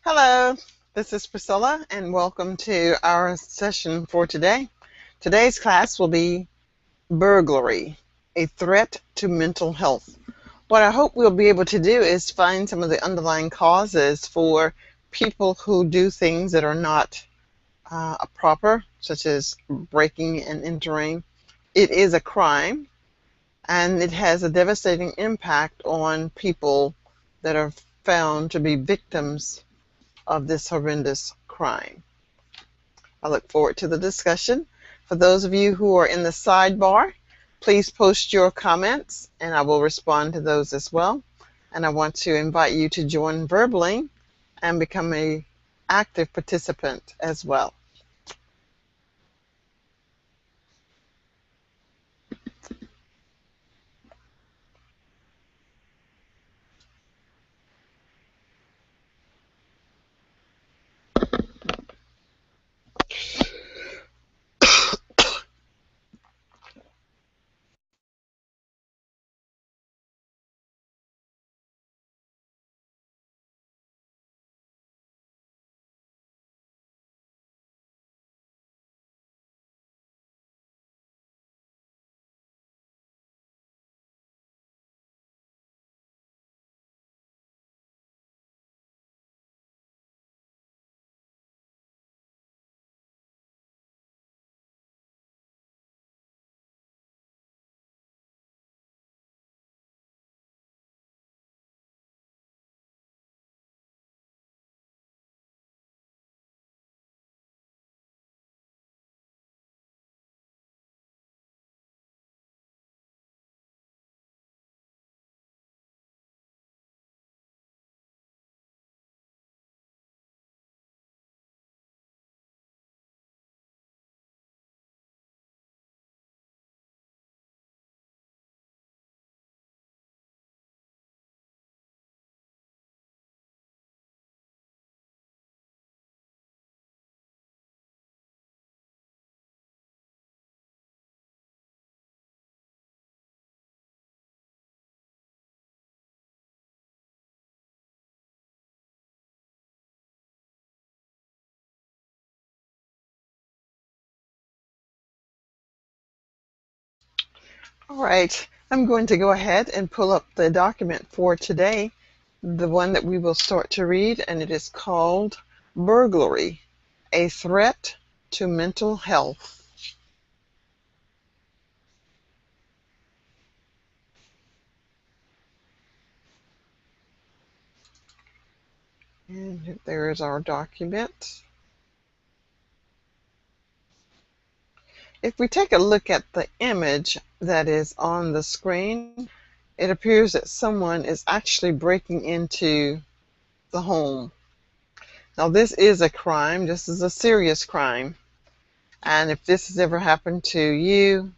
Hello, this is Priscilla, and welcome to our session for today. Today's class will be Burglary, a threat to mental health. What I hope we'll be able to do is find some of the underlying causes for people who do things that are not proper, such as breaking and entering. It is a crime, and it has a devastating impact on people that are found to be victims of this horrendous crime. I look forward to the discussion. For those of you who are in the sidebar, please post your comments and I will respond to those as well. And I want to invite you to join verbally and become an active participant as well. All right, I'm going to go ahead and pull up the document for today, the one that we will start to read, and it is called Burglary, a threat to mental health. And there is our document. If we take a look at the image that is on the screen, it appears that someone is actually breaking into the home. Now, this is a crime. This is a serious crime. And if this has ever happened to you,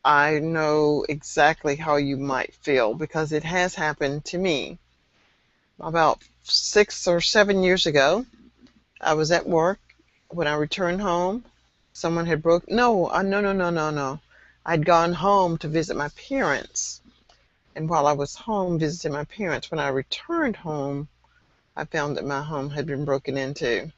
I know exactly how you might feel because it has happened to me. About 6 or 7 years ago, I was at work. When I returned home, someone had no. I'd gone home to visit my parents. And while I was home visiting my parents, when I returned home, I found that my home had been broken into.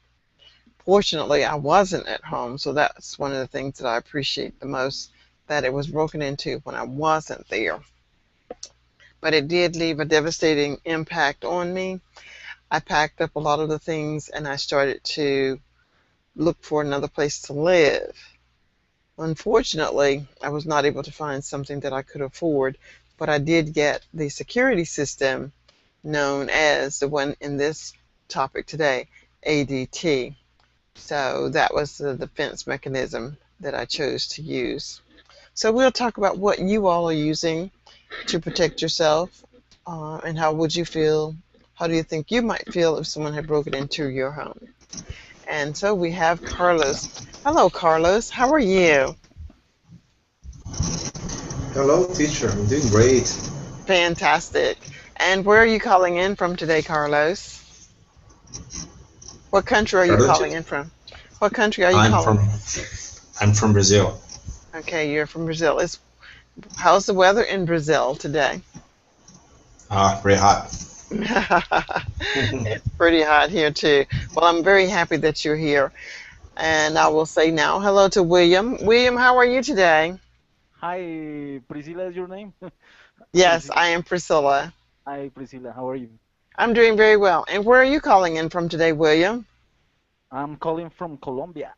Fortunately, I wasn't at home, so that's one of the things that I appreciate the most, that it was broken into when I wasn't there. But it did leave a devastating impact on me. I packed up a lot of the things and I started to look for another place to live. Unfortunately, I was not able to find something that I could afford, but I did get the security system known as the one in this topic today, ADT. So that was the defense mechanism that I chose to use. So we'll talk about what you all are using to protect yourself, and how would you feel, how do you think you might feel if someone had broken into your home? And so we have Carlos. Hello, Carlos. How are you? Hello, teacher. I'm doing great. Fantastic. And where are you calling in from today, Carlos? What country are you Pardon, calling teacher? in from? What country are you I'm calling? from I'm from Brazil. Okay, you're from Brazil. How's the weather in Brazil today? Very hot. It's pretty hot here too. Well, I'm very happy that you're here. And I will say now hello to William. William, how are you today? Hi, Priscilla is your name? Yes, Priscilla. I am Priscilla. Hi, Priscilla. How are you? I'm doing very well. And where are you calling in from today, William? I'm calling from Colombia.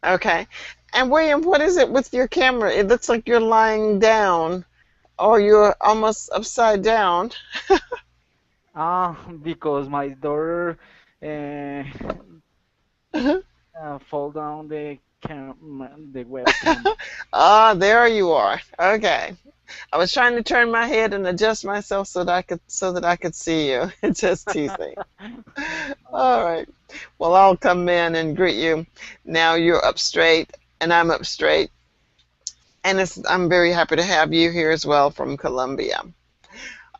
Okay. And William, what is it with your camera? It looks like you're lying down or you're almost upside down. Because my daughter uh, fall down the webcam. Ah, there you are. Okay. I was trying to turn my head and adjust myself so that I could see you. Just teasing. All Uh, right. Well, I'll come in and greet you. Now you're up straight and I'm up straight. And I'm very happy to have you here as well from Columbia.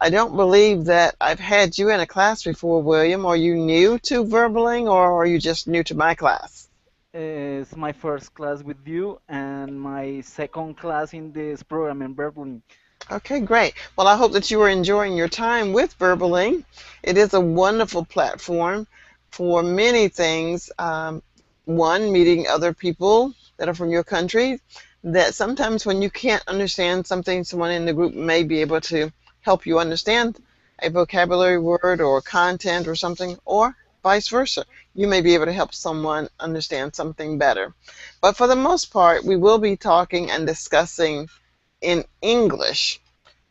I don't believe that I've had you in a class before, William. Are you new to verbaling or are you just new to my class? it's my first class with you and my second class in this program in Berlin. Okay, great. Well, I hope that you are enjoying your time with Verbaling. It is a wonderful platform for many things. One, meeting other people that are from your country, that sometimes when you can't understand something, someone in the group may be able to help you understand a vocabulary word or content or something, or vice versa. You may be able to help someone understand something better. But for the most part, we will be talking and discussing in English.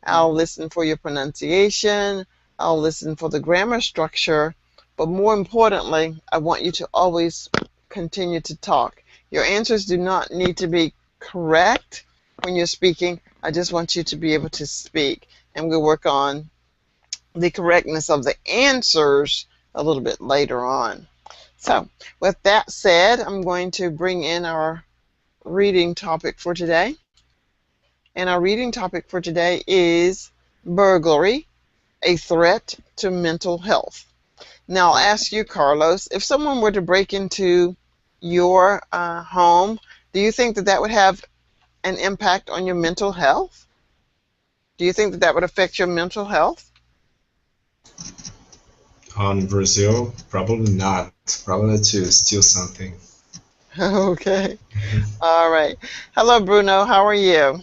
I'll Mhm. listen for your pronunciation. I'll listen for the grammar structure. But more importantly, I want you to always continue to talk. Your answers do not need to be correct when you're speaking. I just want you to be able to speak. And we'll work on the correctness of the answers a little bit later on. So, with that said, I'm going to bring in our reading topic for today. And our reading topic for today is burglary, a threat to mental health. Now, I'll ask you, Carlos, if someone were to break into your home, do you think that that would have an impact on your mental health? Do you think that that would affect your mental health? On Brazil, probably not. Probably to steal something. Okay. All right. Hello, Bruno. How are you?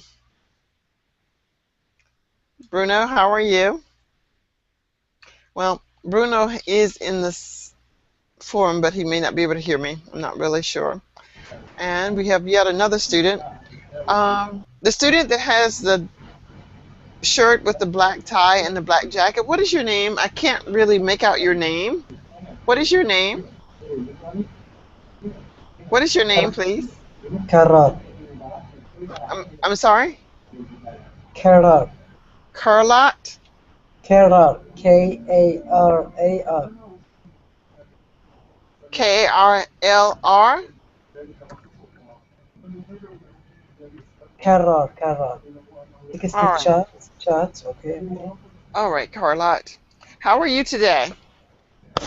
Bruno, how are you? Well, Bruno is in this forum, but he may not be able to hear me. I'm not really sure. And we have yet another student. The student that has the shirt with the black tie and the black jacket, what is your name? I can't really make out your name. What is your name? What is your name, please? Karar, I'm sorry? Karar, Carlot? Karar, Karar, Karlr? Karar. Text All right. chat, okay, okay. All right, Carlot. How are you today?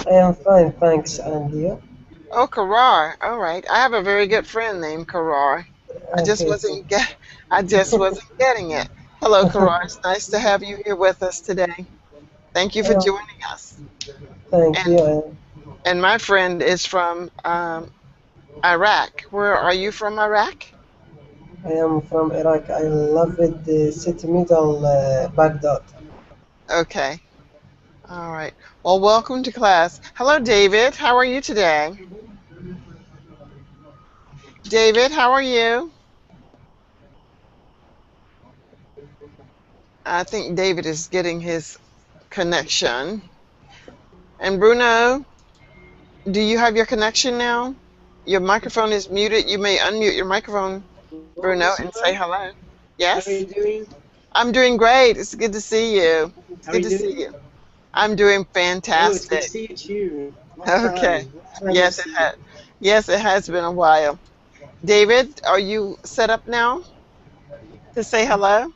I am fine, thanks, and you? Oh, Karar. All right. I have a very good friend named Karar. I just Okay, wasn't get I just wasn't getting it. Hello, Karar. It's nice to have you here with us today. Thank you for yeah, joining us. thank And you. and my friend is from Iraq. Where are you from, Iraq? I am from Iraq. I love it, the city middle, Baghdad. Okay. All right. Well, welcome to class. Hello, David. How are you today? David, how are you? I think David is getting his connection. And Bruno, do you have your connection now? Your microphone is muted. You may unmute your microphone, Hello, Bruno, and say Priscilla. hello. How are Yes? you doing? I'm doing great. It's good to see you. It's How are good you to see doing? you. I'm doing Oh, it's good to fantastic. see you too. Long Okay. time. Long time no Yes, it see. has. Yes, it has been a while. David, are you set up now to say hello?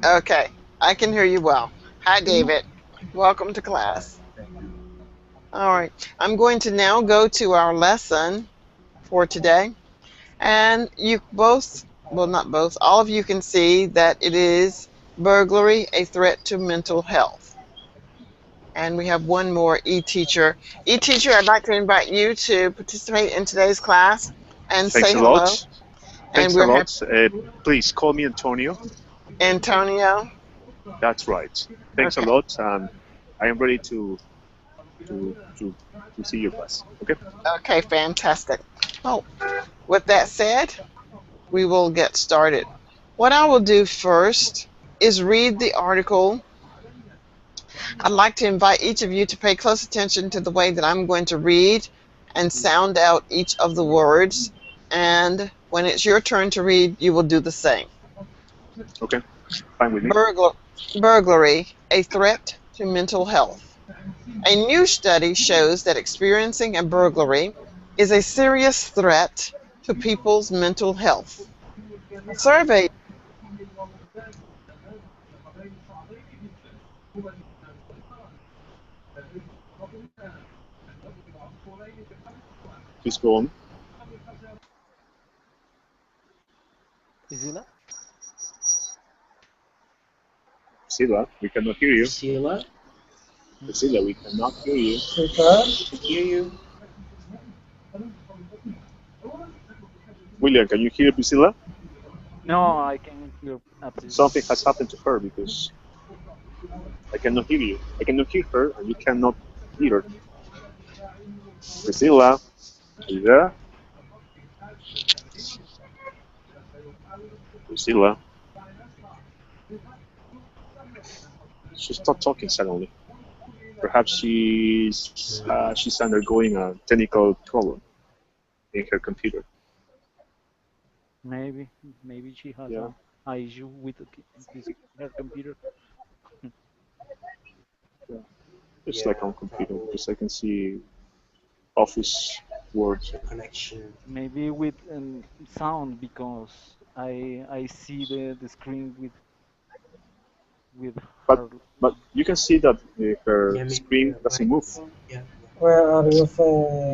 Okay. I can hear you well. Hi, David. Welcome to class. All right. I'm going to now go to our lesson for today. And you both, well, not both, all of you can see that it is Burglary, a threat to mental health. And we have one more e-teacher. E-teacher, I'd like to invite you to participate in today's class and Thanks say a hello. lot. And Thanks a we're lot. happy. Please call me Antonio. Antonio. That's right. Thanks a Okay. lot, and I am ready to to to see your class. Okay. Okay, fantastic. Well, with that said, we will get started. What I will do first is read the article. I'd like to invite each of you to pay close attention to the way that I'm going to read and sound out each of the words. And when it's your turn to read, you will do the same. Okay. Fine with me. Burglar, burglary, a threat to mental health. A new study shows that experiencing a burglary is a serious threat to people's mental health. A survey Please go on. Priscilla? Priscilla, we cannot hear you. Priscilla, Priscilla, we cannot hear you. Prepare. I hear you. William, can you hear Priscilla? No, I can hear absolutely. Something has happened to her because I cannot hear you. I cannot hear her, and you cannot hear her. Priscilla, are you there? Priscilla. She stopped talking suddenly. Perhaps she's undergoing a technical problem in her computer. Maybe, maybe she has Yeah. a issue with his, her computer. Yeah. It's Yeah, like on computer probably because I can see Office Word. the connection. Maybe with sound because I see the screen with But her. but you can see that her Yeah, maybe screen the doesn't move. microphone. Yeah, yeah. Where are you,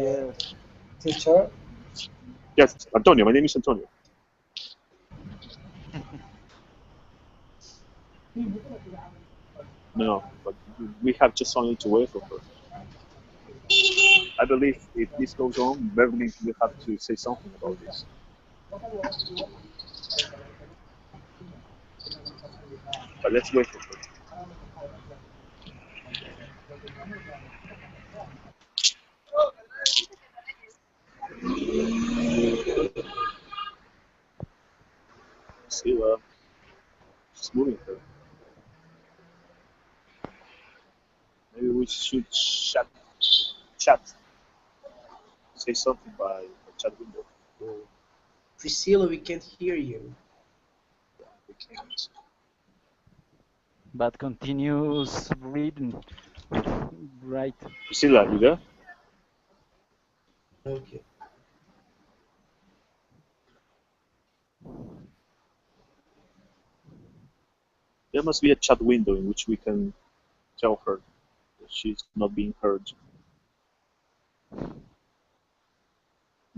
Yes, teacher? Yes, Antonio. My name is Antonio. No, but we have just only to wait for her. I believe if this goes on, Beverly will have to say something about this. But let's wait for her. See, she's moving her. Maybe we should chat, say something by chat window. Oh. Priscilla, we can't hear you. We can't. but continues reading. Right. Priscilla, you there? Okay. There must be a chat window in which we can tell her that she's not being heard.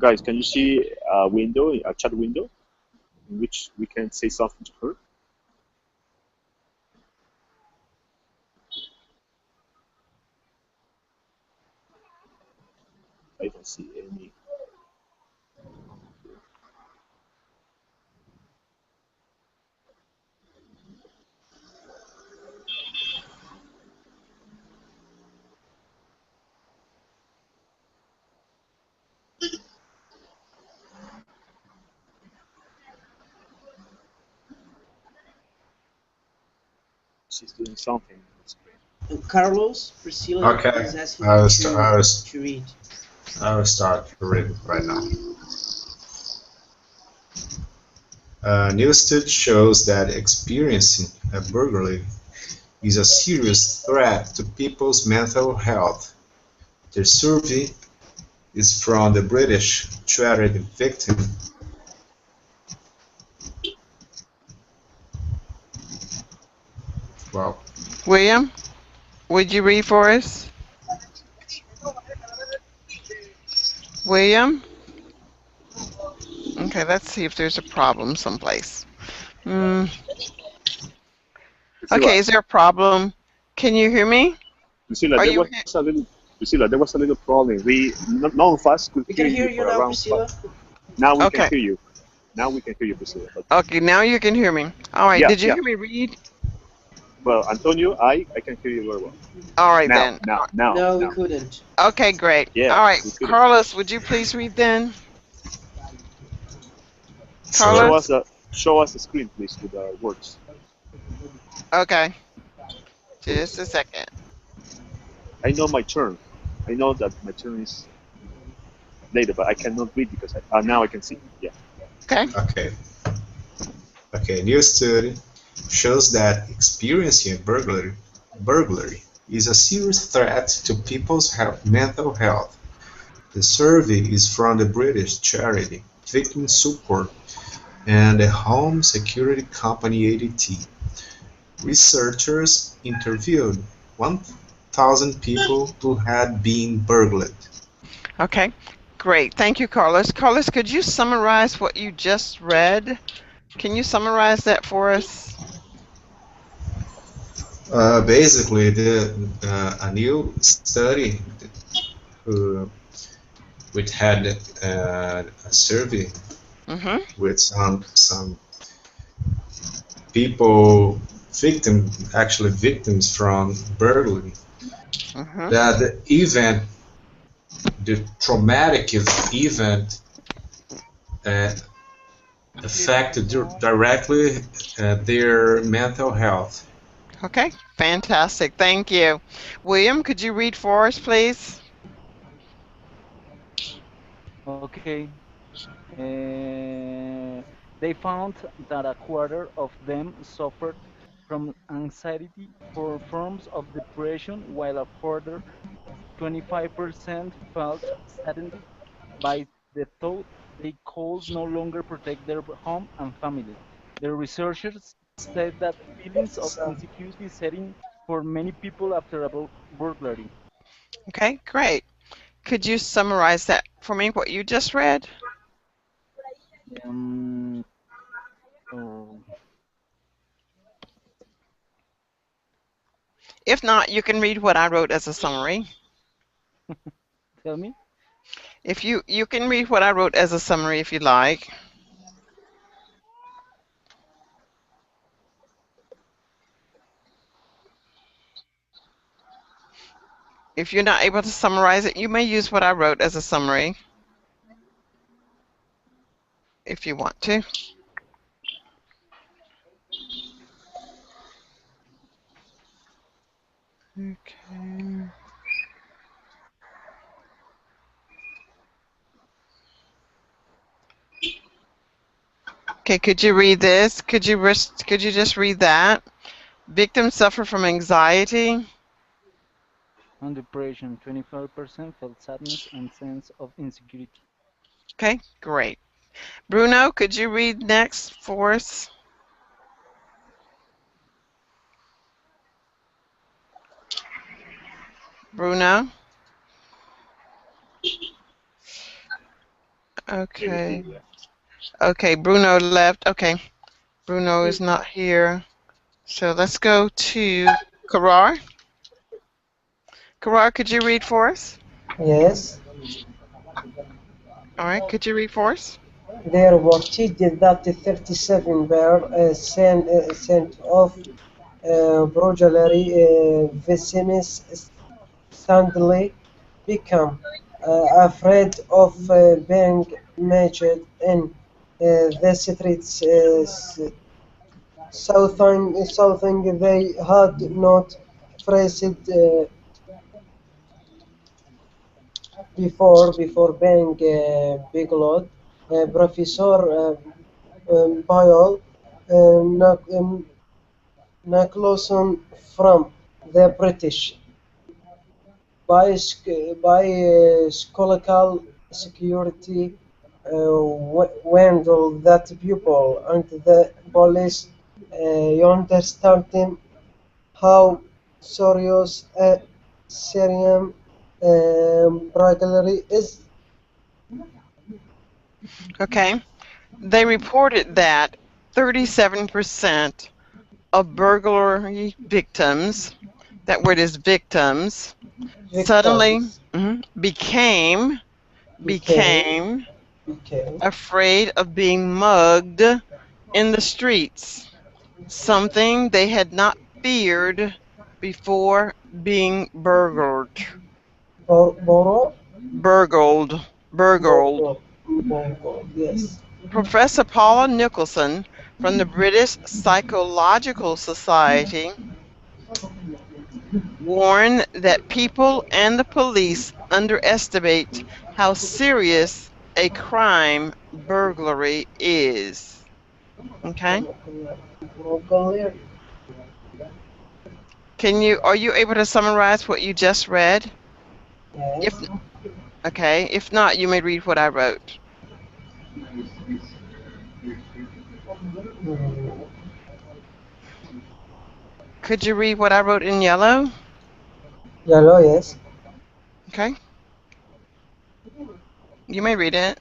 Guys, can you see a window, a chat window, in which we can say something to her? I don't see any. She's doing something on the screen. And Carlos, Priscilla Okay, is asking I you will, st- I will, to read. I will start reading right now. A new study shows that experiencing a burglary is a serious threat to people's mental health. The survey is from the British Charity Victim. Well, William, would you read for us? William? Okay, let's see if there's a problem someplace. Okay, Priscilla, is there a problem? Can you hear me? Priscilla, Are there you was a little Priscilla, there was a little problem. None of us could We hear can hear you you for now, around five. Priscilla. Now we can okay? hear you. Now we can hear you, Priscilla. But Okay, now you can hear me. All right. yeah, Did you yeah. hear me read? Well, Antonio, I can hear you very well. All right Now, then. now, now, No, we now. couldn't. Okay, great. Yeah, All right, we couldn't. Carlos, would you please read then? Sorry. Show Carlos? us the show us the screen, please, with the words. Okay, just a second. I know my turn. I know that my turn is later, but I cannot read because now I can see. Yeah. Okay. Okay. Okay. New study shows that experiencing a burglary is a serious threat to people's mental health. The survey is from the British charity Victim Support and the home security company ADT. Researchers interviewed 1,000 people who had been burgled. Okay, great. Thank you, Carlos. Carlos, could you summarize what you just read? Can you summarize that for us? Basically, a new study uh, which had a survey Mm-hmm. with some people actually victims from burglary. Mm-hmm. That the event, the traumatic event, uh, affected directly their mental health. Okay, fantastic. Thank you. William, could you read for us, please? Okay. They found that a quarter of them suffered from anxiety or forms of depression, while a further 25% felt saddened by the thought they could no longer protect their home and family. The researchers said that feelings of So, insecurity set in for many people after a burglary. Okay, great. Could you summarize that for me, what you just read? Um, oh, If not, you can read what I wrote as a summary. tell me. If you can read what I wrote as a summary if you like. If you're not able to summarize it, you may use what I wrote as a summary if you want to. Okay. Okay, could you read this? Could you just read that? Victims suffer from anxiety. On depression, 25% felt sadness and sense of insecurity. Okay, great. Bruno, could you read next for us? Bruno? Maybe he Okay. left. Okay, Bruno left. Okay, Bruno is not here. So let's go to Karar. Karar, could you read for us? yes, All right, could you read for us? they reported that 37% of burglary victims suddenly become afraid of being matched in the streets, something they had not faced before being big load. Professor Boyle Nicholson from the British biological security window that people and the police understand how serious a Syrian burglary is. Okay. They reported that 37% of burglary victims, that word is victims, suddenly Victims became became became became afraid of being mugged in the streets, something they had not feared before being borrow burgled, burgled. borrow borrow. Yes. Professor Paula Nicholson from the British Psychological Society warned that people and the police underestimate how serious a crime burglary is. Okay? Burglary. Are you able to summarize what you just read? If Yes. okay, if not, you may read what I wrote. Mm, Could you read what I wrote in yellow? yellow. Yes. Okay, you may read it.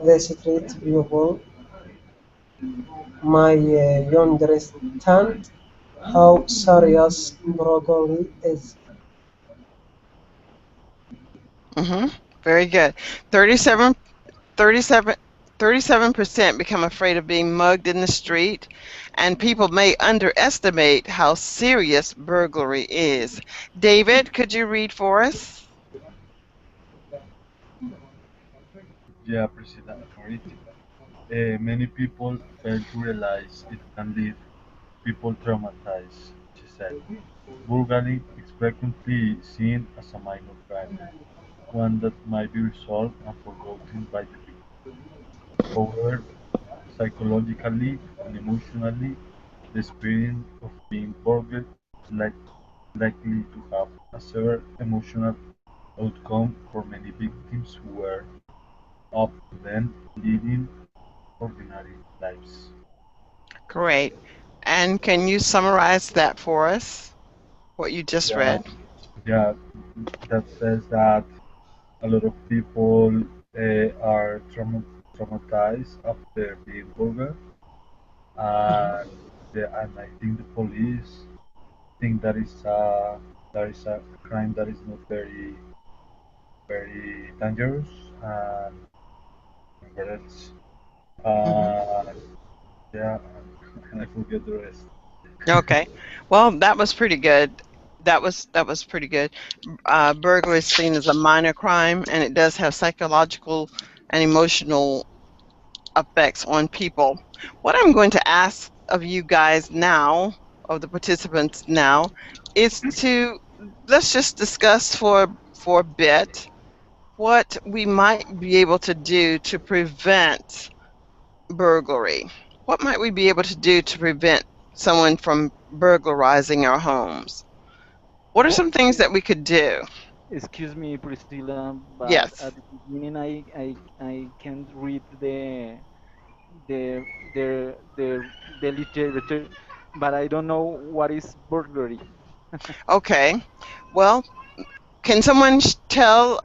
The street people my understand how serious broccoli is. Mm-hmm. Very good. 37, 37, 37% become afraid of being mugged in the street, and people may underestimate how serious burglary is. David, could you read for us? Yeah, Priscilla, for it. Many people fail to realize it can leave people traumatized, she said. Burglary is frequently seen as a minor crime, one that might be resolved and forgotten by the victim. However, psychologically and emotionally, the experience of being burgled is likely to have a severe emotional outcome for many victims who were up to then leading ordinary lives. Great. And can you summarize that for us? What you just Yeah, read? yeah, that says that a lot of people are traumatized after being burgled, Hmm. and and I think the police think that is a crime that is not very dangerous, and what else? Hmm. Uh, yeah, and I forget the rest. Okay. Well, that was pretty good. That was pretty good. Burglary is seen as a minor crime, and it does have psychological and emotional effects on people. What I'm going to ask of you guys now, of the participants now, is to let's just discuss for a bit what we might be able to do to prevent burglary. What might we be able to do to prevent someone from burglarizing our homes? What are some things that we could do? Excuse me, Priscilla, but at Yes. the beginning I can't read the the literature, but I don't know what is burglary. Okay. Well, can someone tell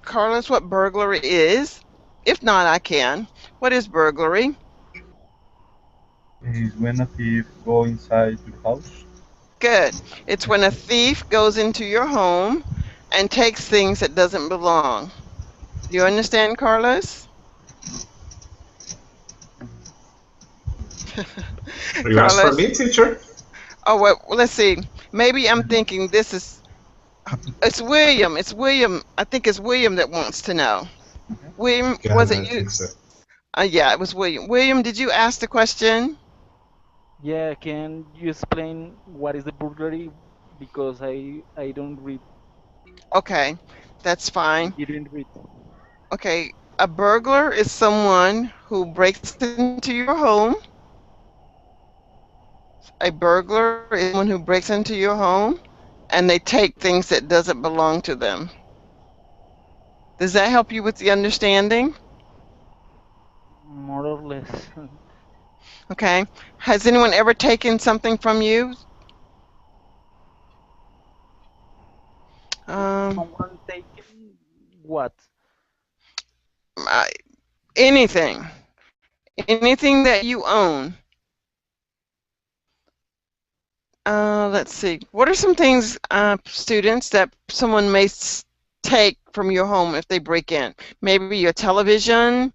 Carlos what burglary is? If not, I can. What is burglary? Is when a thief go inside your house. Good. It's when a thief goes into your home and takes things that doesn't belong. Do you understand, Carlos? You asked for Carlos? me, teacher? Oh, well, let's see. Maybe I'm thinking this is, it's William. It's William. I think it's William that wants to know. William, Yeah, was it I you? think so. Yeah, it was William. William, did you ask the question? Yeah, can you explain what is the burglary? Because I don't read. Okay, that's I fine. didn't read. Okay, a burglar is someone who breaks into your home. A burglar is someone who breaks into your home and they take things that doesn't belong to them. Does that help you with the understanding? More or less. Okay. Has anyone ever taken something from you? Um, Someone taking what? I- Anything. Anything that you own. Let's see. What are some things, students, that someone may take from your home if they break in? Maybe your television,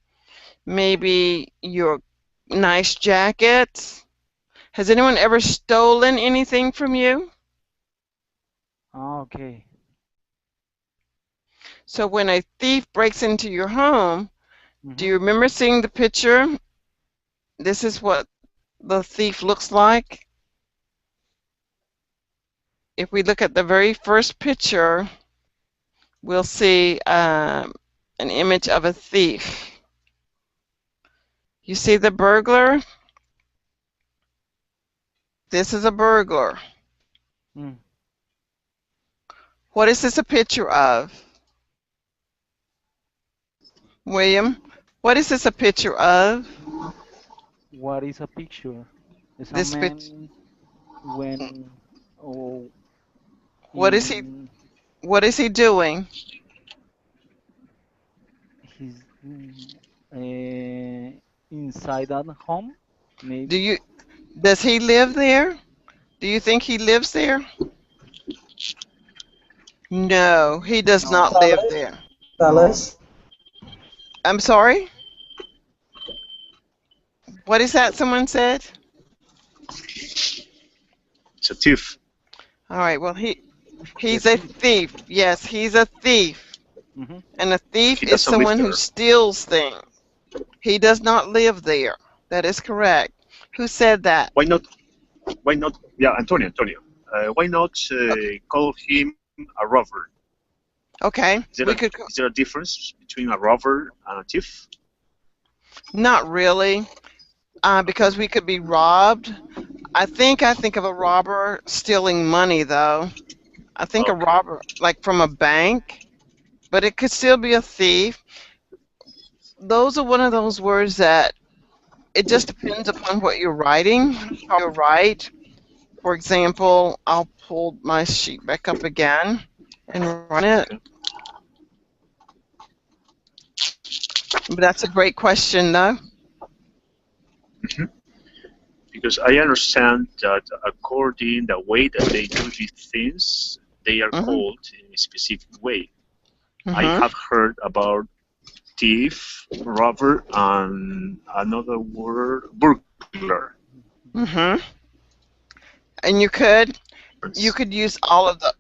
maybe your nice jacket. Has anyone ever stolen anything from you? Ah, okay. So when a thief breaks into your home, do Mm-hmm. you remember seeing the picture? This is what the thief looks like. If we look at the very first picture, we'll see an image of a thief. You see the burglar? This is a burglar. Mm. What is this a picture of? William, what is this a picture of? What is a picture? Is a This picture. man when oh What is he? in What is he doing? his inside at home, Do maybe. you? Does he live there? Do you think he lives there? No, he does No, not live Dallas, there. no. Dallas, I'm sorry? What is that someone said? It's a thief. All right, well, The he's a thief. thief. Yes, he's a thief. Mm-hmm. And a thief He is doesn't live someone who there. steals things. He does not live there. That is correct. Who said that? Why not? Why not? Yeah, Antonio. Antonio. Why not Okay. call him a rover? Okay. We could Is there a difference between a rover and a thief? not really, because we could be robbed. I think of a robber stealing money though. I think a Okay. robber like from a bank, but it could still be a thief. Those are one of those words that it just depends upon what you're writing, how you write. For example, I'll pull my sheet back up again and run it. Okay. But that's a great question though. Mhm. Because I understand that according the way that they do these things, they are Mhm. called in a specific way. I Mhm. have heard about thief, robber, and another word, burglar. Mhm. And What's the difference? you could use all of the.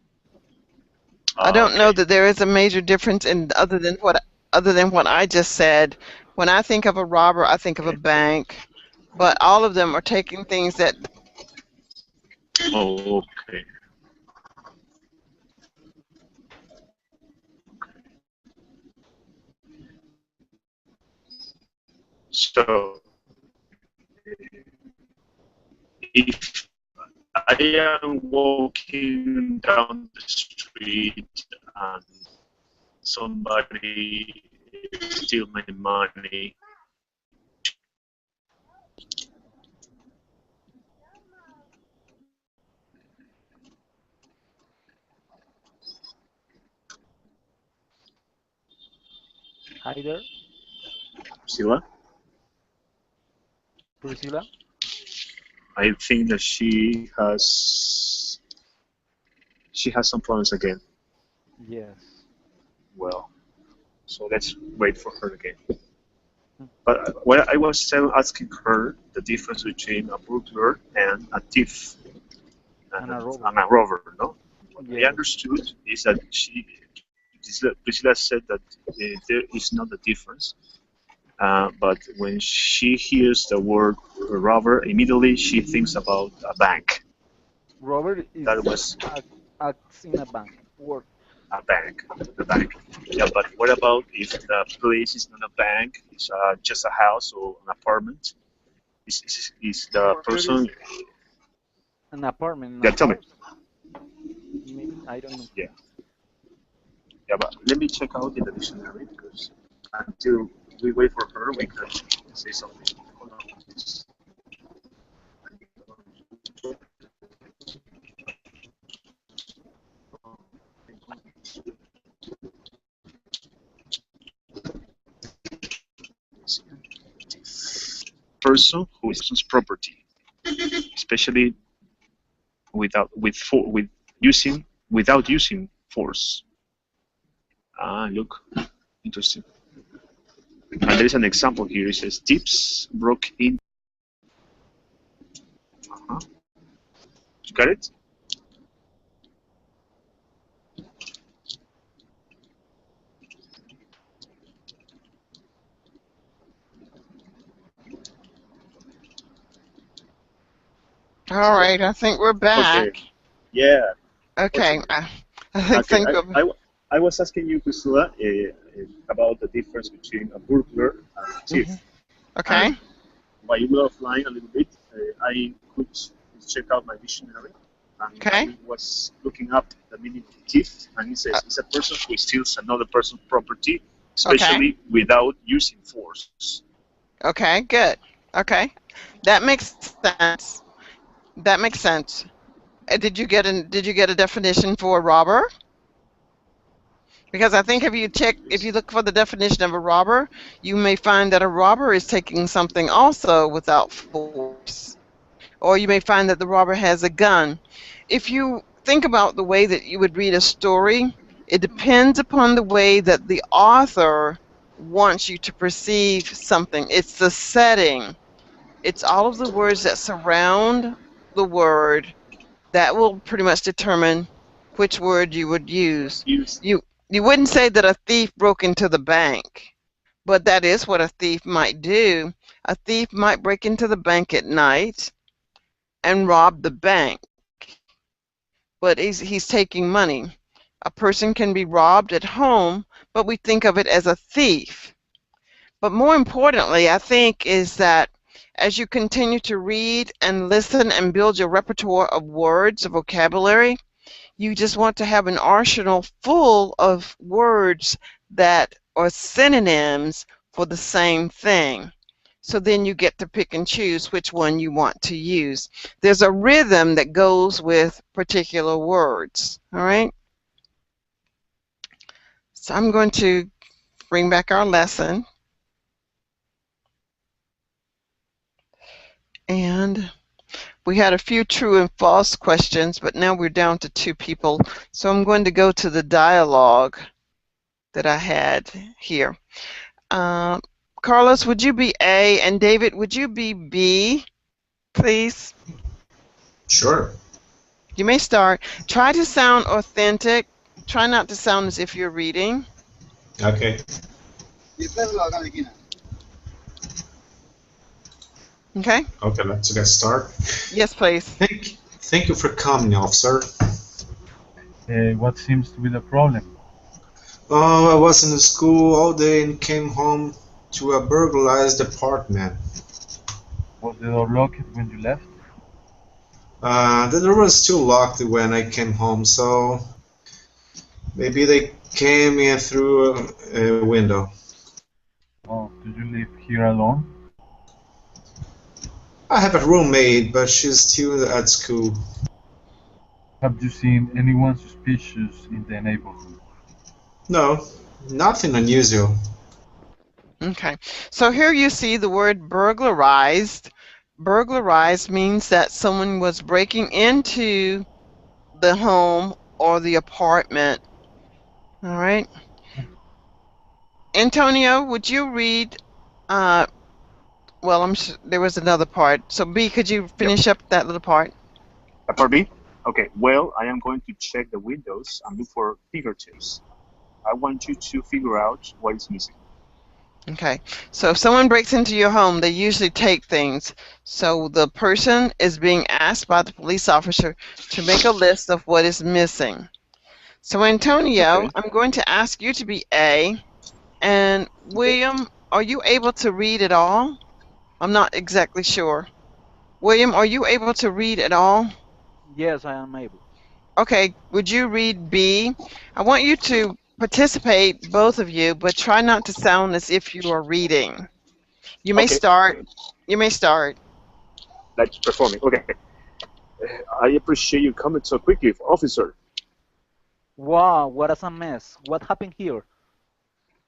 I don't Okay. know that there is a major difference in other than what I just said. When I think of a robber, I think of a Okay. bank, but all of them are taking things that. Oh, okay. So if I am walking down the street and somebody steal my money, Hi there, Priscilla, Priscilla. I think that she has some problems again. Yes. Well, so let's wait for her again. Mm. But what I was still asking her the difference between a burglar and a thief And a robber. and a rover, no? What I Yes. understood is that Priscilla said that there is not a difference. But when she hears the word robber, immediately she thinks about a bank. Robber is That was acts in a bank. Work. a bank, the bank. Yeah, but what about if the place is not a bank? It's just a house or an apartment? Is the Burger is person? an apartment in Yeah, a tell me. house. Maybe I don't know. Yeah, yeah, but let me check out in the dictionary because until we wait for her, we can say something. Hold on, please. person who is person's property, especially with using without using force. Ah, look, interesting. And there is an example here. It says tips broke in. Uh-huh. You got it? All right, I think we're Okay. back. Yeah. Okay, Fortunately. I Okay. think of I was asking you, Priscilla, about the difference between a burglar and a thief. mhm. Okay, And while you were offline a little bit, I could check out my dictionary, and okay, I was looking up the meaning of thief, and it uh, says it's a person who steals another person's property, okay, especially without using force. okay, good. Okay, that makes sense. That makes sense. Did you get a definition for robber? Because I think if you look for the definition of a robber, you may find that a robber is taking something also without force. Or you may find that the robber has a gun. If you think about the way that you would read a story, it depends upon the way that the author wants you to perceive something. It's the setting. It's all of the words that surround the word that will pretty much determine which word you would use. Use You wouldn't say that a thief broke into the bank, but that is what a thief might do. A thief might break into the bank at night and rob the bank, but he's taking money. A person can be robbed at home, but we think of it as a thief. But more importantly, I think is that as you continue to read and listen and build your repertoire of words, of vocabulary, you just want to have an arsenal full of words that are synonyms for the same thing. So then you get to pick and choose which one you want to use. There's a rhythm that goes with particular words. All right. So I'm going to bring back our lesson. And we had a few true and false questions, but now we're down to 2 people. So I'm going to go to the dialogue that I had here. Carlos, would you be A? And David, would you be B, please? Sure. You may start. Try to sound authentic. Try not to sound as if you're reading. Okay. Okay? Okay, let's get started. Yes, please. Thank you for coming, officer. What seems to be the problem? Oh, I was in school all day and came home to a burglarized apartment. Was the door locked when you left? The door was still locked when I came home, so maybe they came in through a window. Oh, do you live here alone? I have a roommate, but she's still at school. Have you seen anyone suspicious in the neighborhood? No, nothing unusual. Okay. So here you see the word burglarized. Burglarized means that someone was breaking into the home or the apartment. All right. Antonio, would you read? Well, there was another part. So B, could you Yep. finish up that little part? Part B? Okay, well, I am going to check the windows and look for fingertips. I want you to figure out what is missing. Okay. So if someone breaks into your home, they usually take things. So the person is being asked by the police officer to make a list of what is missing. So Antonio, Okay. I'm going to ask you to be A. And William, are you able to read at all? I'm not exactly sure. William, are you able to read at all? Yes, I am able. Okay, would you read B? I want you to participate, both of you, but try not to sound as if you are reading. You may Okay. start. You may start. Like performing. Okay. I appreciate you coming so quickly, officer. Wow, what is a mess? What happened here?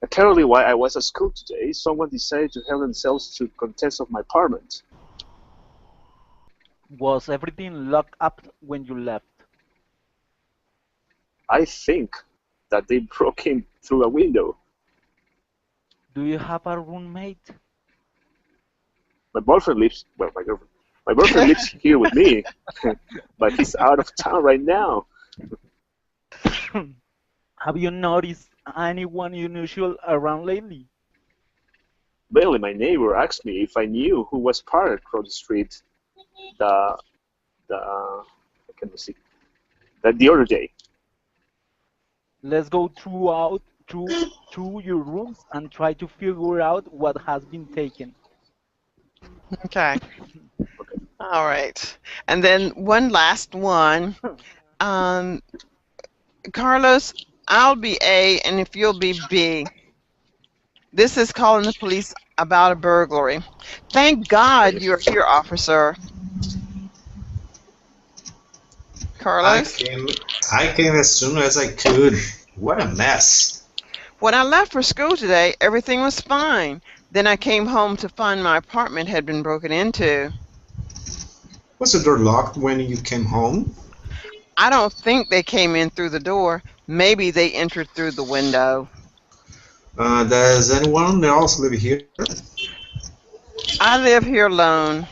Apparently, while I was at school today, someone decided to help themselves to contents of my apartment. Was everything locked up when you left? I think that they broke in through a window. Do you have a roommate? My boyfriend lives, well, my girlfriend. My boyfriend lives here with me, but he's out of town right now. Have you noticed anyone unusual around lately? Barely, my neighbor asked me if I knew who was parked across the street the I can see that the other day. Let's go through your rooms and try to figure out what has been taken. Okay. All right. And then one last one. Um, Carlos, I'll be A, and if you'll be B. This is calling the police about a burglary. Thank God Okay. you're here, officer. I Carlos? came, I came as soon as I could. What a mess. When I left for school today, everything was fine. Then I came home to find my apartment had been broken into. Was the door locked when you came home? I don't think they came in through the door. Maybe they entered through the window. Does anyone else live here? I live here alone.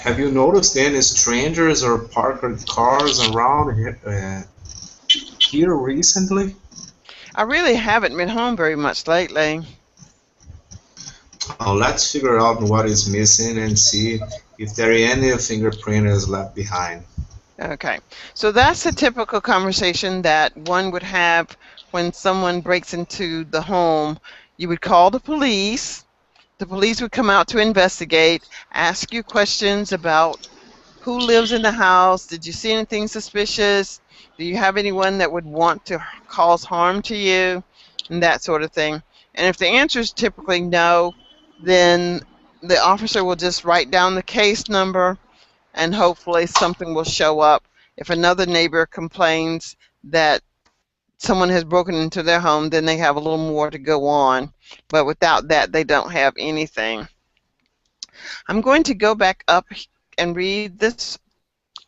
Have you noticed any strangers or parked cars around here recently? I really haven't been home very much lately. Let's figure out what is missing and see if there is any fingerprint is left behind. Okay, so that's a typical conversation that one would have when someone breaks into the home. You would call the police. The police would come out to investigate, ask you questions about who lives in the house, did you see anything suspicious, do you have anyone that would want to cause harm to you, and that sort of thing. And if the answer is typically no, then the officer will just write down the case number and hopefully something will show up. If another neighbor complains that someone has broken into their home, then they have a little more to go on. But without that, they don't have anything. I'm going to go back up and read this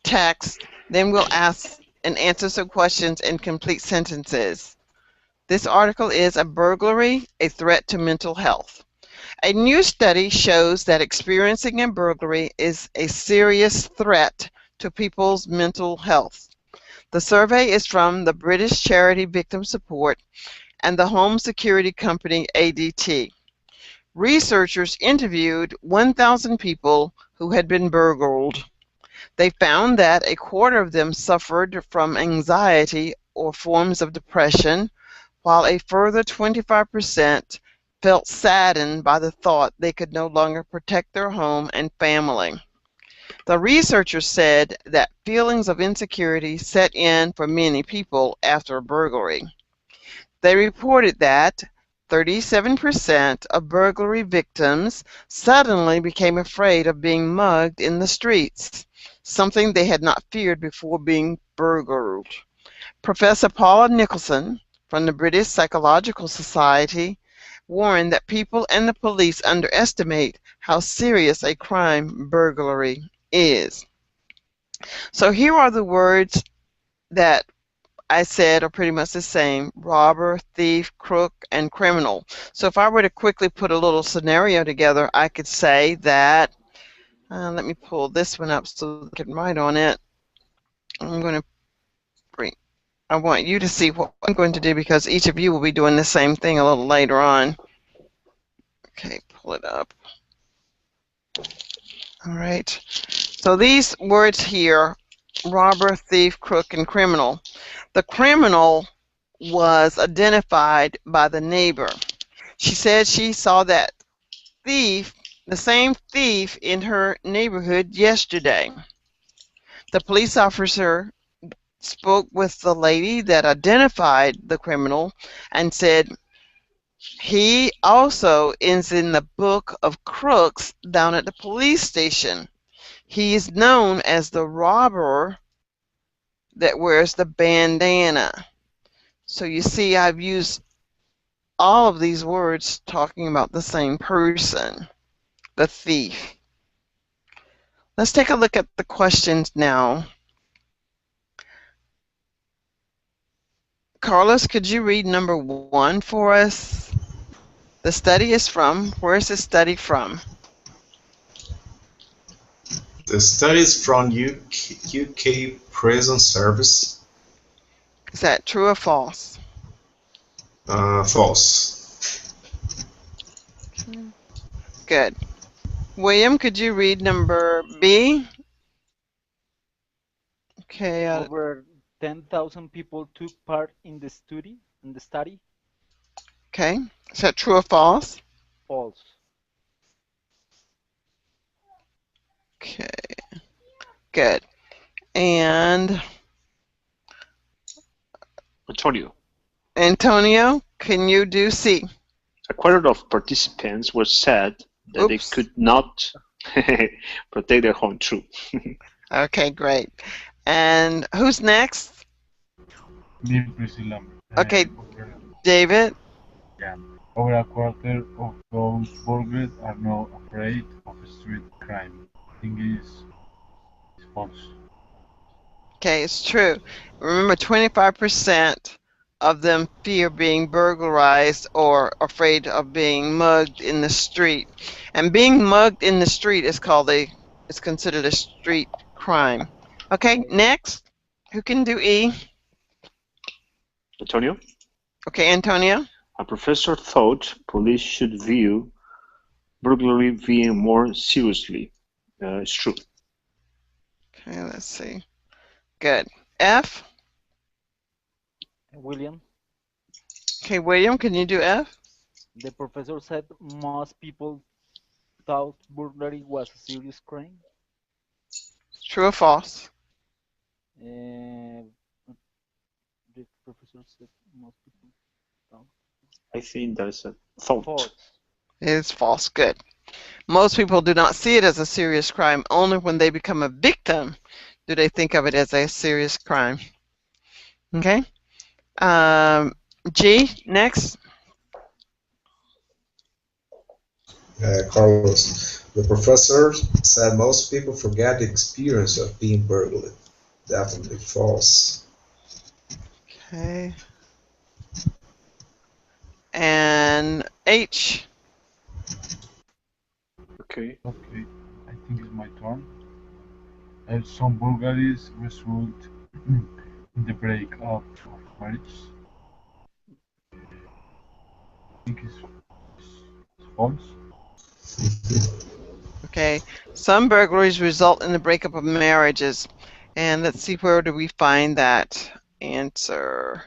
text, then we'll ask and answer some questions in complete sentences. This article is A Burglary, a Threat to Mental Health. A new study shows that experiencing a burglary is a serious threat to people's mental health. The survey is from the British charity Victim Support and the home security company ADT. Researchers interviewed 1,000 people who had been burgled. They found that a quarter of them suffered from anxiety or forms of depression, while a further 25% felt saddened by the thought they could no longer protect their home and family. The researchers said that feelings of insecurity set in for many people after a burglary. They reported that 37% of burglary victims suddenly became afraid of being mugged in the streets, something they had not feared before being burgled. Professor Paula Nicholson from the British Psychological Society warned that people and the police underestimate how serious a crime burglary is. So here are the words that I said are pretty much the same: robber, thief, crook, and criminal. So if I were to quickly put a little scenario together, I could say that, let me pull this one up so I can write on it. I'm going to bring, I want you to see what I'm going to do because each of you will be doing the same thing a little later on. Okay, pull it up. All right. So these words here, robber, thief, crook, and criminal. The criminal was identified by the neighbor. She said she saw that thief, the same thief, in her neighborhood yesterday. The police officer spoke with the lady that identified the criminal and said he also is in the book of crooks down at the police station. He is known as the robber that wears the bandana. So you see, I've used all of these words talking about the same person, the thief. Let's take a look at the questions now. Carlos, could you read number 1 for us? The study is from, where is the study from? The study is from UK Prison Service. Is that true or false? False. Good. William, could you read number B? Okay. Over 10,000 people took part in the study. Okay. Is that true or false? False. Okay. Good. And Antonio, can you do C? A quarter of participants were sad that they could not protect their home. True. Okay, great. And who's next? Me, Priscilla. Okay, David. Yeah. Over a quarter of those burglars are not afraid of street crime. I think it's false. Okay, it's true. Remember, 25% of them fear being burglarized or afraid of being mugged in the street. And being mugged in the street is considered a street crime. Okay, next. Who can do E? Antonio? Okay, Antonio. A professor thought police should view burglary being more seriously. It's true. Okay, let's see. Good. F? William? Okay, William, can you do F? The professor said most people thought burglary was a serious crime. True or false? The professor said most people thought. I think that is a thought. False. It is false. Good. Most people do not see it as a serious crime. Only when they become a victim do they think of it as a serious crime. Okay. G, next. Carlos, the professor said most people forget the experience of being burgled. Definitely false. Okay. And H. Okay. Okay, I think it's my turn. Some burglaries result in the breakup of marriage. I think it's false. Okay. Some burglaries result in the breakup of marriages. And let's see, where do we find that answer?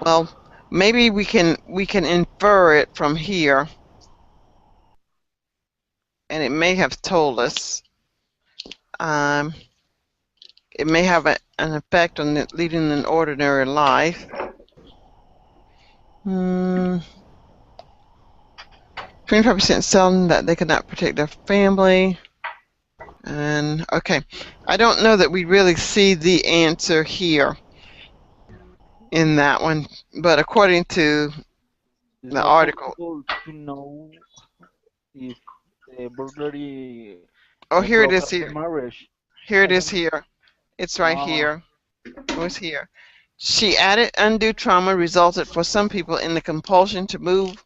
Well, maybe we can infer it from here. And it may have told us. It may have an effect on leading an ordinary life. 25% selling that they could not protect their family. And okay, I don't know that we really see the answer here in that one, but according to the article. To know if the burglary. Oh, here it is here. Marriage. Here it is here. It's right here. It was here. She added undue trauma resulted for some people in the compulsion to move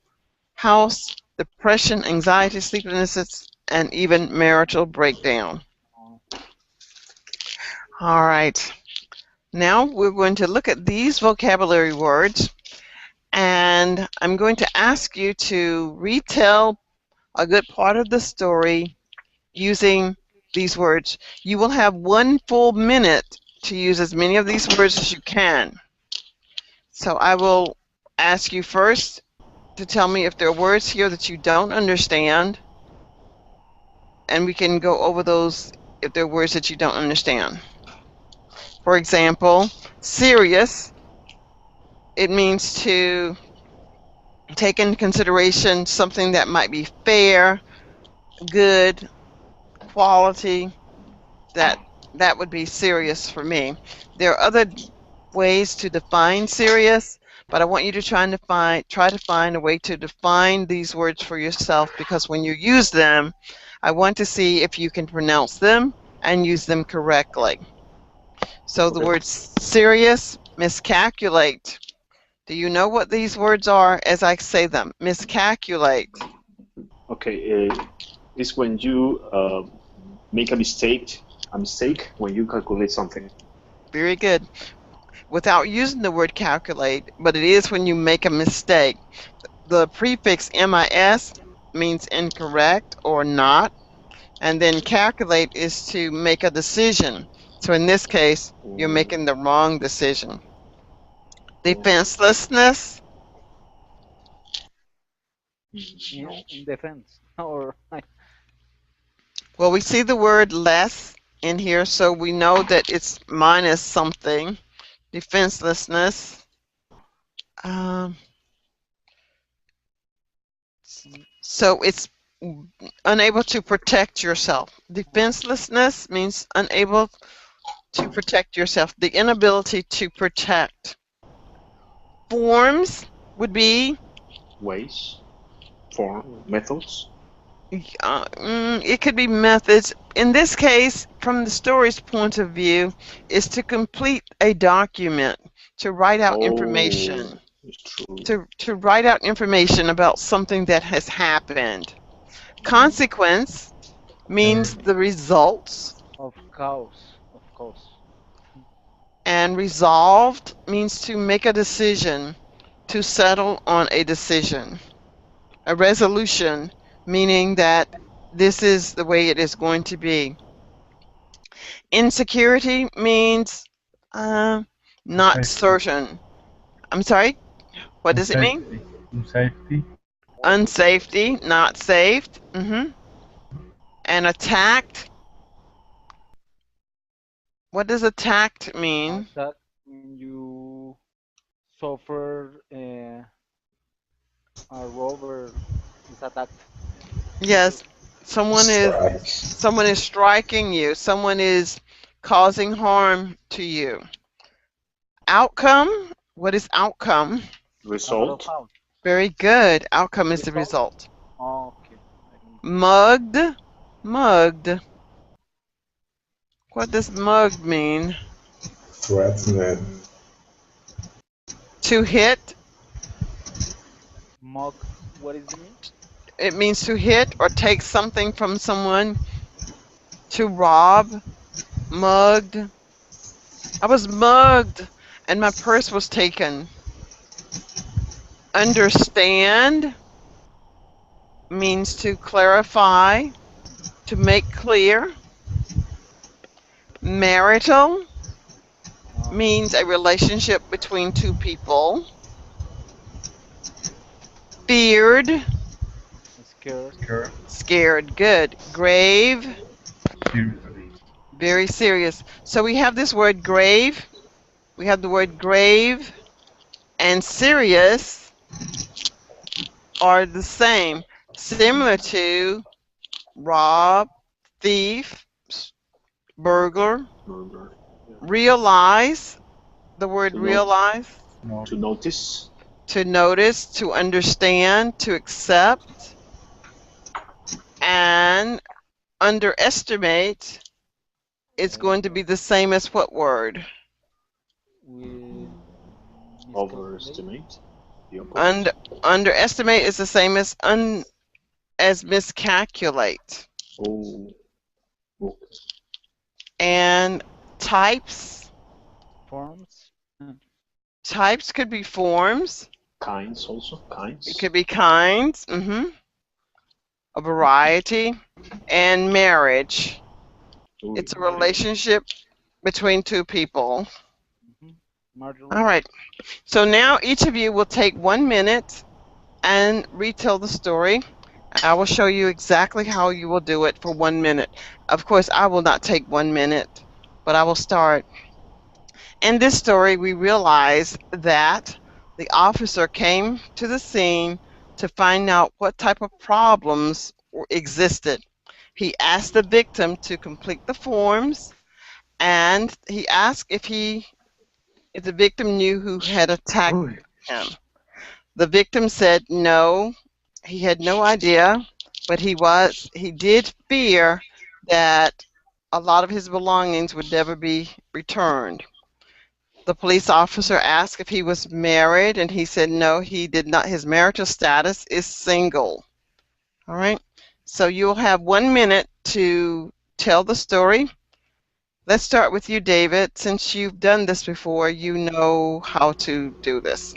house, depression, anxiety, sleeplessness, and even marital breakdown. All right. Now we're going to look at these vocabulary words, and I'm going to ask you to retell a good part of the story using these words. You will have 1 full minute to use as many of these words as you can. So I will ask you first to tell me if there are words here that you don't understand, and we can go over those if there are words that you don't understand. For example, serious, it means to take into consideration something that might be fair, good, quality, that That would be serious for me. There are other ways to define serious, but I want you to try to find a way to define these words for yourself, because when you use them, I want to see if you can pronounce them and use them correctly. So the Okay. word serious, miscalculate. Do you know what these words are as I say them? Miscalculate. Okay. It's when you make a mistake when you calculate something. Very good. Without using the word calculate, but it is when you make a mistake. The prefix MIS means incorrect or not, and then calculate is to make a decision. So in this case, you're Mm, making the wrong decision. okay. Defenselessness. No. In defense, or Well, we see the word less in here, so we know that it's minus something. Defenselessness. Um, so it's unable to protect yourself. Defenselessness means unable to protect yourself, the inability to protect. Forms would be, Ways, form, methods. it could be methods. In this case, from the story's point of view, is to complete a document, to write out Oh, information, it's true. to write out information about something that has happened. Consequence means the results, of cause, of cause. and resolved means to make a decision, to settle on a decision. A resolution, meaning that this is the way it is going to be. Insecurity means not Unsafety. certain. I'm sorry, what does it mean? Unsafety. Unsafety. Unsafety, not safe. And attacked. What does attacked mean? Attack when you suffer a robber is attacked. Yes, someone is Strike. someone is striking you. Someone is causing harm to you. Outcome. What is outcome? A Result. result. Very good. Outcome is the Result. result. Okay. I don't get it. Mugged. Mugged. What does mugged mean? Threatened. To hit. Mug. What is the mean? It means to hit or take something from someone. To rob. Mugged. I was mugged and my purse was taken. Understand means to clarify, to make clear. Marital means a relationship between two people. Feared, Scared. Scared. scared, good. Grave, Seriously. very serious. So we have this word grave, we have the word grave, and serious are the same, similar to rob, thief, burglar. Burger. Yeah. Realize, the word To note, realize, to Notice. notice. to notice, to understand, to accept, and underestimate is going to be the same as what word? Will miscalculate. Overestimate. The Und, opposite. underestimate is the same as miscalculate. Oh. Okay. And types, Forms. types could be forms, Kinds also. it Kinds. could be kinds, a variety, and marriage. Ooh, It's a marriage. relationship between two people. Marjorie. All right. So now each of you will take 1 minute and retell the story. I will show you exactly how you will do it for 1 minute. Of course, I will not take 1 minute, but I will start. In this story, we realize that the officer came to the scene to find out what type of problems existed. He asked the victim to complete the forms, and he asked if the victim knew who had attacked Uy. him. The victim said no, he had no idea, but he did fear that a lot of his belongings would never be returned. The police officer asked if he was married, and he said no, he did not. His marital status is single. All right. So you'll have 1 minute to tell the story. Let's start with you, David. Since you've done this before, you know how to do this.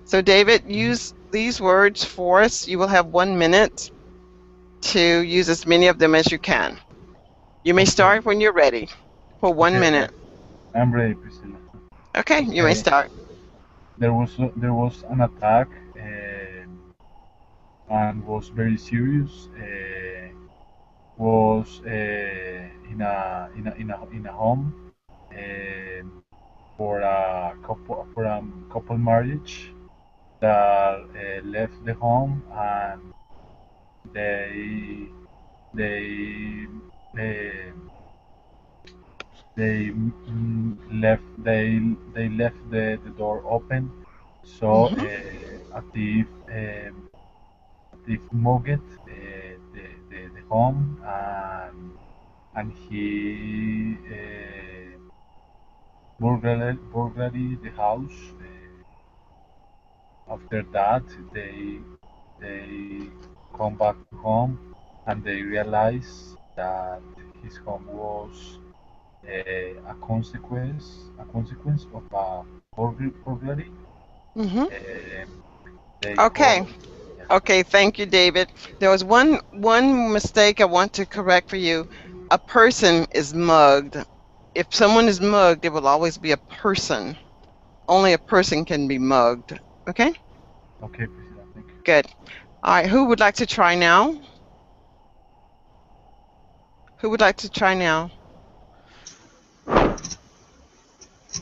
So, David, use these words for us. You will have 1 minute to use as many of them as you can. You may Okay. start when you're ready for one Okay. minute. I'm ready, Priscilla. Okay, you may Uh, start. there was an attack and was very serious. Was in a home for a couple marriage that left the home, and they they uh, they left the door open, so Hmm. a thief mugged the home, and he burglary the house. After that, they come back to home, and they realize that his home was a consequence of a burglary. Hmm. Um, they Okay. call, yeah. Okay, thank you, David. There was one mistake I want to correct for you. A person is mugged. If someone is mugged, it will always be a person. Only a person can be mugged. Okay? Okay, Priscilla, thank you. Good. All right, who would like to try now? Who would like to try now?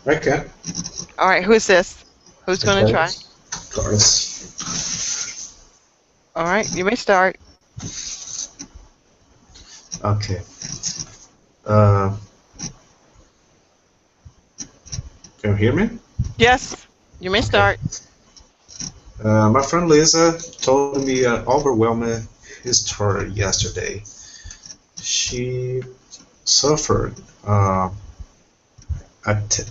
Okay. All right, who is this? Who's going to Okay. try? Carlos. All right, you may start. Okay. Uh, can you hear me? Yes, you may Okay. start. My friend Lisa told me an overwhelming history yesterday. She suffered a, t-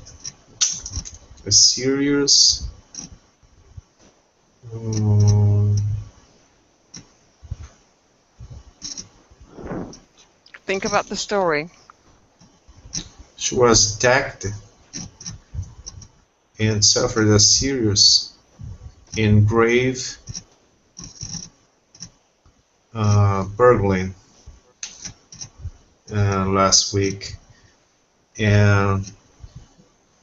a serious. Um, Think about the story. she was attacked and suffered a serious and grave burglary last week, and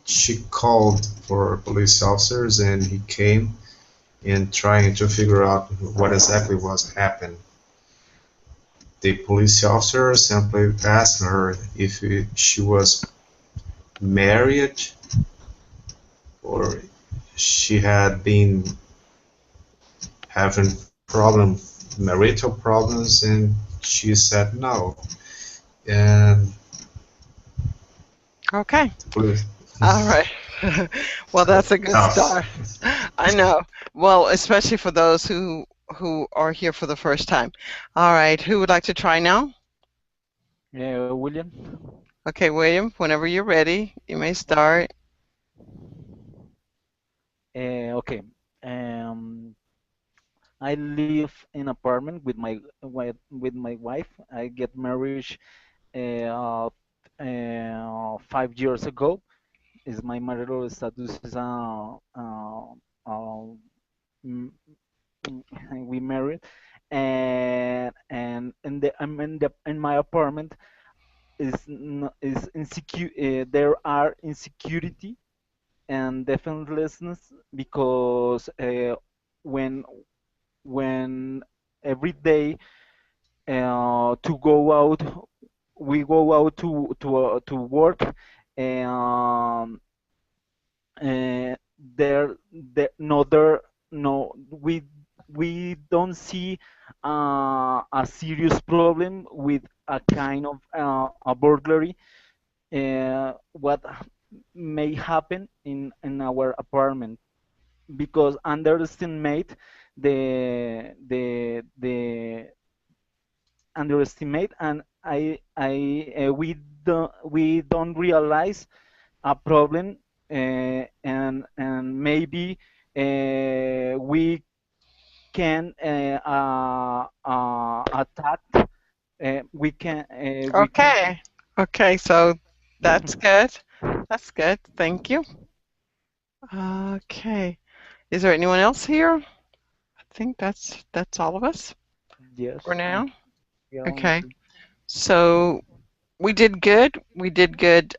she called for police officers, and he came and trying to figure out what exactly was happening. The police officer simply asked her if she was married or she had been having marital problems, and she said no. And Okay. the police, All right. Well, that's a good tough. start. I know. Well, especially for those who are here for the first time. All right, who would like to try now? William. Okay, William, whenever you're ready, you may start. Okay. Um, I live in apartment with my wife. I get married uh, 5 years ago. Is my marital status is mm, we married, and I'm in my apartment is insecure. There are insecurity and defenselessness because when when every day to go out, we go out to work, and there no we don't see a serious problem with a kind of a burglary, what may happen in our apartment, because underestimate the underestimate, and we don't realize a problem, and maybe we can attack, we can Okay. Okay, so that's good. That's good. Thank you. Okay. Is there anyone else here? I think that's all of us yes, for now. we are only Okay. two. So we did good. We did good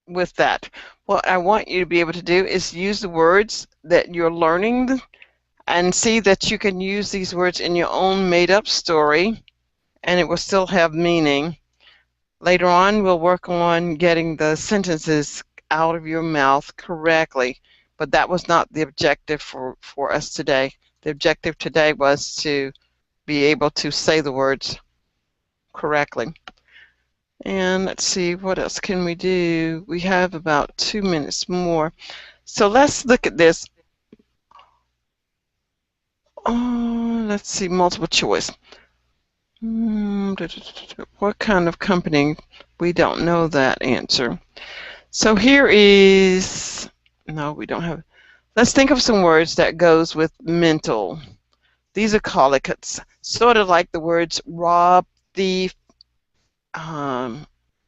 with that. What I want you to be able to do is use the words that you're learning and see that you can use these words in your own made up story and it will still have meaning. Later on, we'll work on getting the sentences out of your mouth correctly, but that was not the objective for us today. The objective today was to be able to say the words correctly. And let's see, what else can we do? We have about 2 minutes more. So let's look at this. Let's see, multiple choice. What kind of company? We don't know that answer. So here is, no, we don't have. Let's think of some words that goes with mental. These are collocates, sort of like the words rob, thief,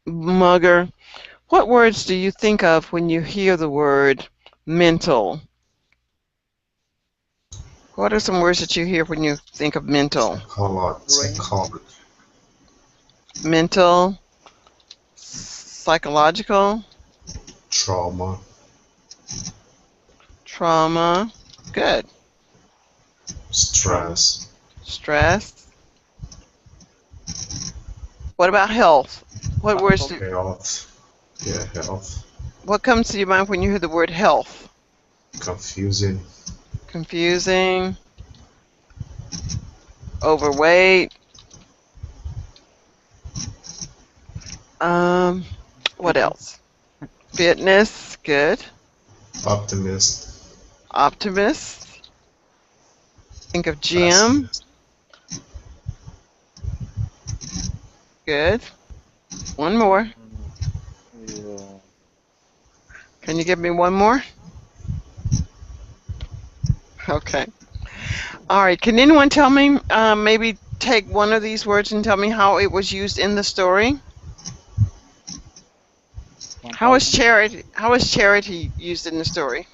mugger. What words do you think of when you hear the word mental? What are some words that you hear when you think of mental? Brain, Psychology, Mental, psychological, trauma, trauma, good. trauma, stress, Stress. What about health? What words do, faculty, health, yeah, health, what comes to your mind when you hear the word health? confusing, Confusing, overweight, um, what fitness, else? Fitness, good. optimist, Optimist, think of gym, pessimist, good. One more. mm, uh, Can you give me one more? Okay. All right. Can anyone tell me, maybe take one of these words and tell me how it was used in the story? How is 1000. charity? How is charity used in the story?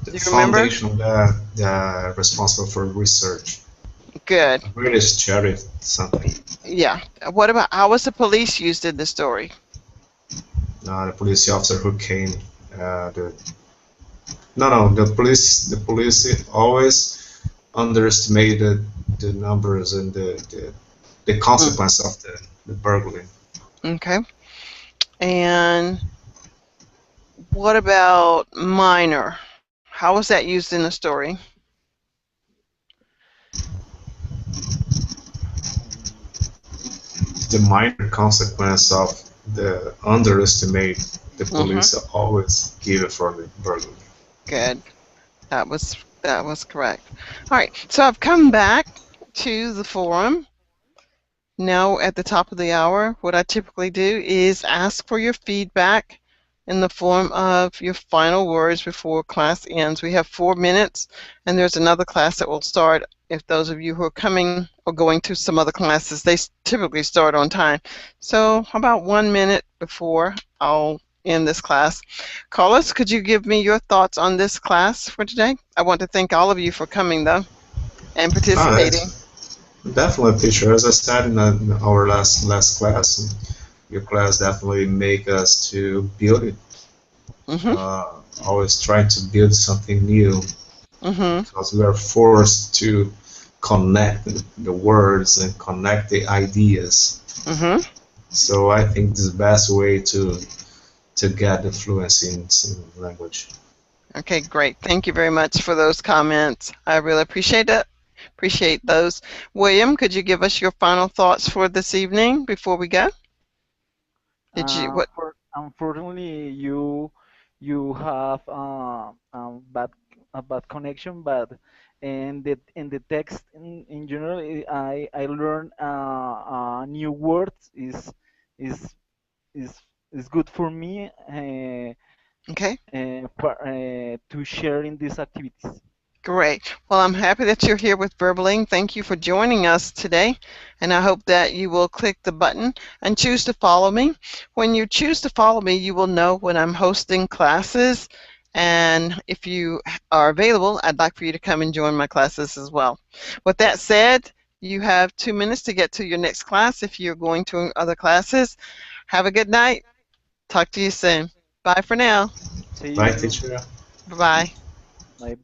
the Do you remember? foundation that responsible for research. Good. A British charity, something. Yeah. What about how was the police used in the story? The police officer who came. The no, the police always underestimated the numbers and the Mm, consequence of the burglary. okay. And what about minor? How was that used in the story? Mm, The minor consequence of the underestimate the Mm-hmm. police always give it for the burglary. Good. That was correct. All right. So I've come back to the forum. Now at the top of the hour, what I typically do is ask for your feedback in the form of your final words before class ends. We have 4 minutes, and there's another class that will start. If those of you who are coming or going to some other classes, they typically start on time. So about 1 minute before I'll end this class. Carlos, could you give me your thoughts on this class for today? I want to thank all of you for coming, though, and Ah, participating. that's definitely, teacher. As I said in our last class, your class definitely make us to build it. Mm-hmm. Uh, Always trying to build something new Mm-hmm. because we are forced to connect the words and connect the ideas. Mm-hmm. So I think this is the best way to get the fluency in language. Okay, great. Thank you very much for those comments. I really appreciate it. Appreciate those. William, could you give us your final thoughts for this evening before we go? Did you what? Unfortunately, you have a bad connection, but in the text in general, I learn new words is is is good for me Okay. to share in these activities. Great. Well, I'm happy that you're here with Verbaling. Thank you for joining us today. And I hope that you will click the button and choose to follow me. When you choose to follow me, you will know when I'm hosting classes. And if you are available, I'd like for you to come and join my classes as well. With that said, you have 2 minutes to get to your next class if you're going to other classes. Have a good night. Talk to you soon. Bye for now. See Bye, you. teacher. Bye-bye. Bye.